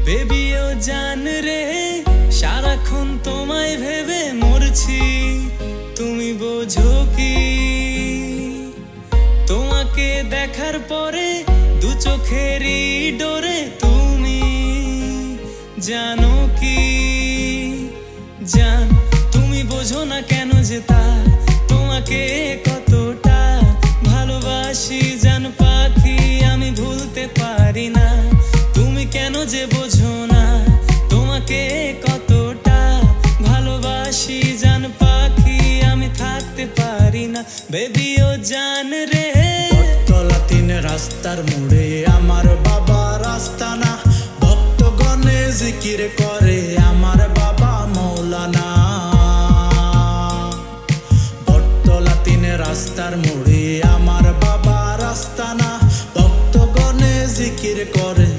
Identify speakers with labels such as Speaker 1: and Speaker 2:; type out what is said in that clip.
Speaker 1: বেবিও জান রে সারাক্ষণ তোমায় ভেবে মরছি, তুমি বোঝো কি? তোমাকে দেখার পরে দু চোখেরই ডোরে তুমি জানো কি? জান তুমি বোঝো না কেন যে তা তোমাকে কতটা ভালোবাসি। জান পাখি আমি ভুলতে পারি না, তুমি কেন যে বোঝো না তোমাকে কতটা ভালোবাসি। জান পাখি আমি থাকতে পারি না, বেবিও জান রে।
Speaker 2: বটতলা 3 রাস্তার মোড়ে আমার বাবা রাস্তা না, ভক্তগণে জিকির করে আমার বাবা মৌলানা। বটতলা 3 রাস্তার মোড়ে আমার বাবা রাস্তা না, ভক্তগণে জিকির করে